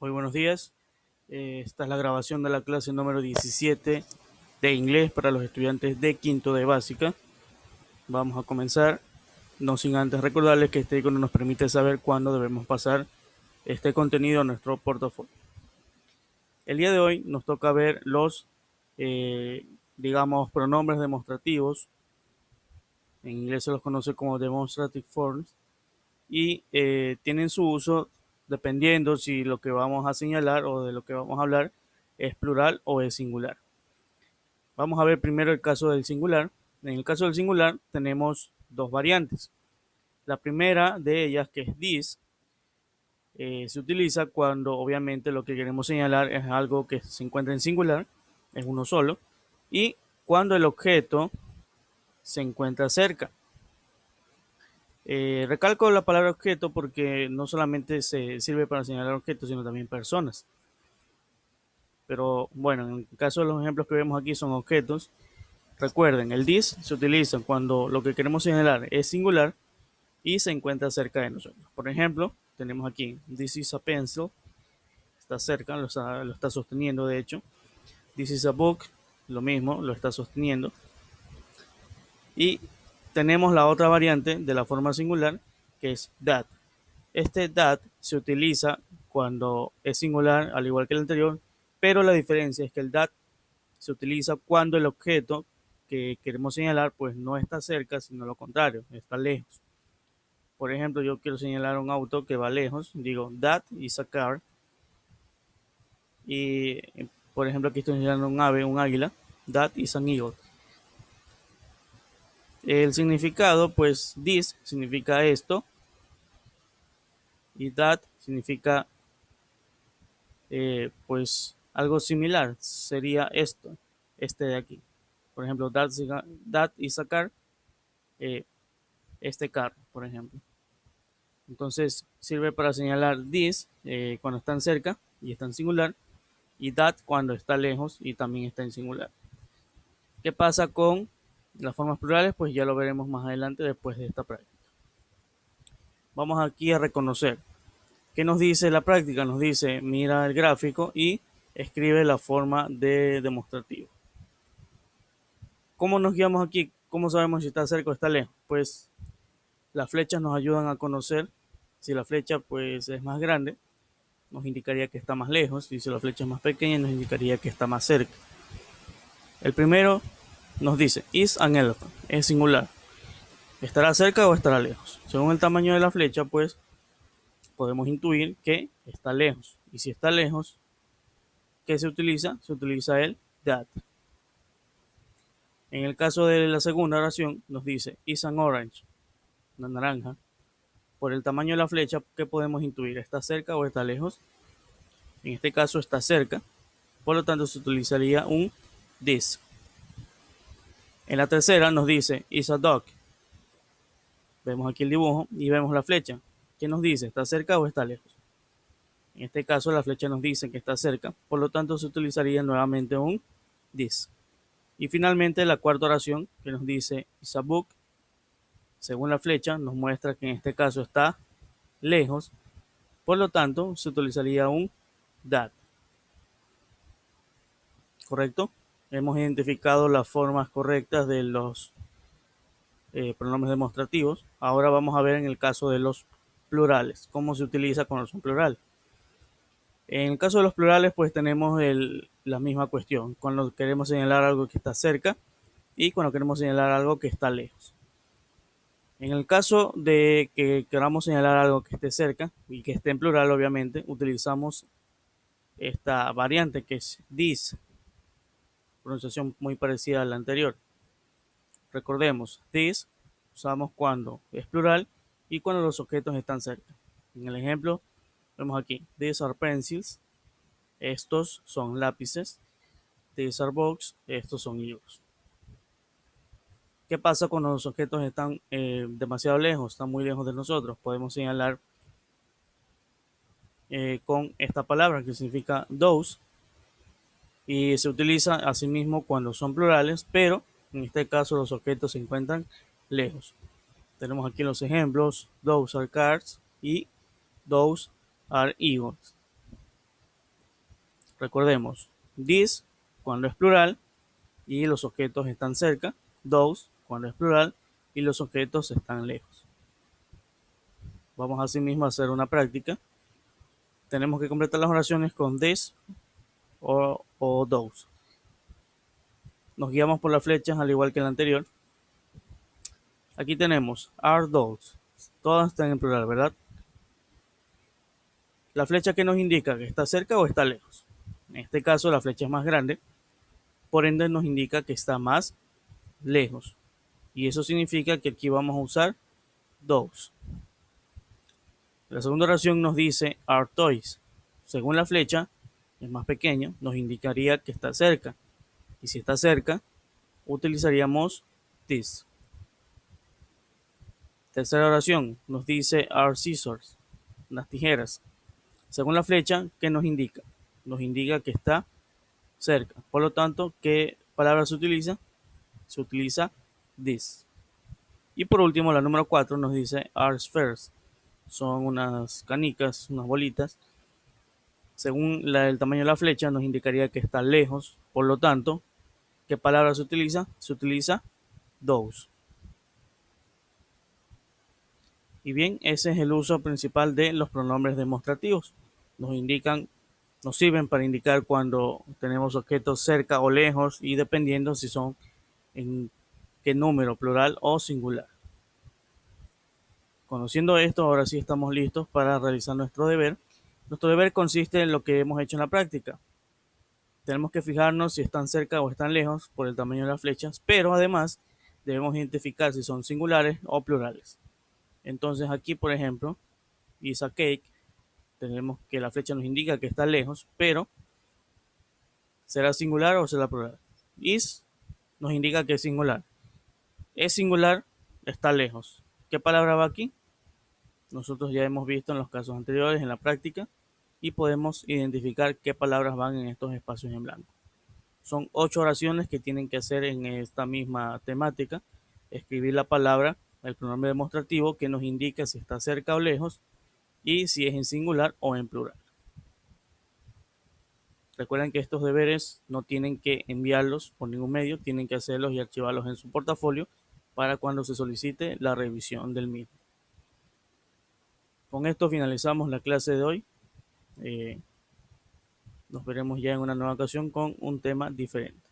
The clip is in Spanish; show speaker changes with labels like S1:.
S1: Muy buenos días. Esta es la grabación de la clase número 17 de inglés para los estudiantes de quinto de básica. Vamos a comenzar, no sin antes recordarles que este icono nos permite saber cuándo debemos pasar este contenido a nuestro portafolio. El día de hoy nos toca ver los, digamos, pronombres demostrativos. En inglés se los conoce como demonstrative forms y tienen su uso dependiendo si lo que vamos a señalar o de lo que vamos a hablar es plural o es singular. Vamos a ver primero el caso del singular. En el caso del singular tenemos dos variantes. La primera de ellas, que es this, se utiliza cuando obviamente lo que queremos señalar es algo que se encuentra en singular, es uno solo, y cuando el objeto se encuentra cerca. Recalco la palabra objeto porque no solamente se sirve para señalar objetos, sino también personas. Pero bueno, en el caso de los ejemplos que vemos aquí son objetos. Recuerden, el this se utiliza cuando lo que queremos señalar es singular y se encuentra cerca de nosotros. Por ejemplo, tenemos aquí, this is a pencil, está cerca, lo está sosteniendo de hecho. This is a book, lo mismo, lo está sosteniendo. Y tenemos la otra variante de la forma singular, que es that. Este that se utiliza cuando es singular, al igual que el anterior, pero la diferencia es que el that se utiliza cuando el objeto que queremos señalar pues no está cerca, sino lo contrario, está lejos. Por ejemplo, yo quiero señalar un auto que va lejos, digo that is a car. Y por ejemplo, aquí estoy señalando un ave, un águila, that is an eagle. El significado, pues this significa esto y that significa pues algo similar, sería esto, este de aquí. Por ejemplo, that is a car, eh, este carro, por ejemplo. Entonces sirve para señalar this cuando están cerca y está en singular, y that cuando está lejos y también está en singular. ¿Qué pasa con las formas plurales? Pues ya lo veremos más adelante después de esta práctica. Vamos aquí a reconocer. ¿Qué nos dice la práctica? Nos dice, mira el gráfico y escribe la forma de demostrativo. ¿Cómo nos guiamos aquí? ¿Cómo sabemos si está cerca o está lejos? Pues las flechas nos ayudan a conocer. Si la flecha pues es más grande, nos indicaría que está más lejos, y si la flecha es más pequeña nos indicaría que está más cerca. El primero nos dice, is an elephant, es singular. ¿Estará cerca o estará lejos? Según el tamaño de la flecha, pues podemos intuir que está lejos. Y si está lejos, ¿qué se utiliza? Se utiliza el that. En el caso de la segunda oración, nos dice, is an orange, una naranja. Por el tamaño de la flecha, ¿qué podemos intuir? ¿Está cerca o está lejos? En este caso está cerca, por lo tanto se utilizaría un this. En la tercera nos dice is a dog. Vemos aquí el dibujo y vemos la flecha. ¿Qué nos dice? ¿Está cerca o está lejos? En este caso la flecha nos dice que está cerca, por lo tanto se utilizaría nuevamente un this. Y finalmente la cuarta oración que nos dice is a book. Según la flecha nos muestra que en este caso está lejos, por lo tanto se utilizaría un that. ¿Correcto? Hemos identificado las formas correctas de los pronombres demostrativos. Ahora vamos a ver en el caso de los plurales, cómo se utiliza cuando son plurales. En el caso de los plurales, pues tenemos la misma cuestión, cuando queremos señalar algo que está cerca y cuando queremos señalar algo que está lejos. En el caso de que queramos señalar algo que esté cerca y que esté en plural, obviamente, utilizamos esta variante que es this, pronunciación muy parecida a la anterior. Recordemos, this usamos cuando es plural y cuando los objetos están cerca. En el ejemplo, vemos aquí, these are pencils, estos son lápices, these are books, estos son libros. ¿Qué pasa cuando los objetos están demasiado lejos, están muy lejos de nosotros? Podemos señalar con esta palabra que significa those y se utiliza asimismo cuando son plurales, pero en este caso los objetos se encuentran lejos. Tenemos aquí los ejemplos, those are cars y those are eagles. Recordemos, this cuando es plural y los objetos están cerca, those cuando es plural y los objetos están lejos. Vamos asimismo a hacer una práctica. Tenemos que completar las oraciones con this o those. Nos guiamos por las flechas al igual que en la anterior. Aquí tenemos are those. Todas están en plural, ¿verdad? La flecha que nos indica que está cerca o está lejos. En este caso la flecha es más grande, por ende nos indica que está más lejos. Y eso significa que aquí vamos a usar those. La segunda oración nos dice are toys. Según la flecha, es más pequeño, nos indicaría que está cerca. Y si está cerca, utilizaríamos this. Tercera oración nos dice are scissors, las tijeras. Según la flecha, ¿qué nos indica? Nos indica que está cerca. Por lo tanto, ¿qué palabra se utiliza? Se utiliza this. Y por último, la número 4 nos dice are spheres. Son unas canicas, unas bolitas. Según el tamaño de la flecha, nos indicaría que está lejos. Por lo tanto, ¿qué palabra se utiliza? Se utiliza those. Y bien, ese es el uso principal de los pronombres demostrativos. Nos sirven para indicar cuando tenemos objetos cerca o lejos y dependiendo si son en qué número, plural o singular. Conociendo esto, ahora sí estamos listos para realizar nuestro deber. Nuestro deber consiste en lo que hemos hecho en la práctica. Tenemos que fijarnos si están cerca o están lejos por el tamaño de las flechas, pero además debemos identificar si son singulares o plurales. Entonces aquí, por ejemplo, is a cake, tenemos que la flecha nos indica que está lejos, pero ¿será singular o será plural? Is nos indica que es singular. Es singular, está lejos. ¿Qué palabra va aquí? Nosotros ya hemos visto en los casos anteriores, en la práctica, y podemos identificar qué palabras van en estos espacios en blanco. Son 8 oraciones que tienen que hacer en esta misma temática. Escribir la palabra, el pronombre demostrativo que nos indica si está cerca o lejos y si es en singular o en plural. Recuerden que estos deberes no tienen que enviarlos por ningún medio, tienen que hacerlos y archivarlos en su portafolio para cuando se solicite la revisión del mismo. Con esto finalizamos la clase de hoy. Nos veremos ya en una nueva ocasión con un tema diferente.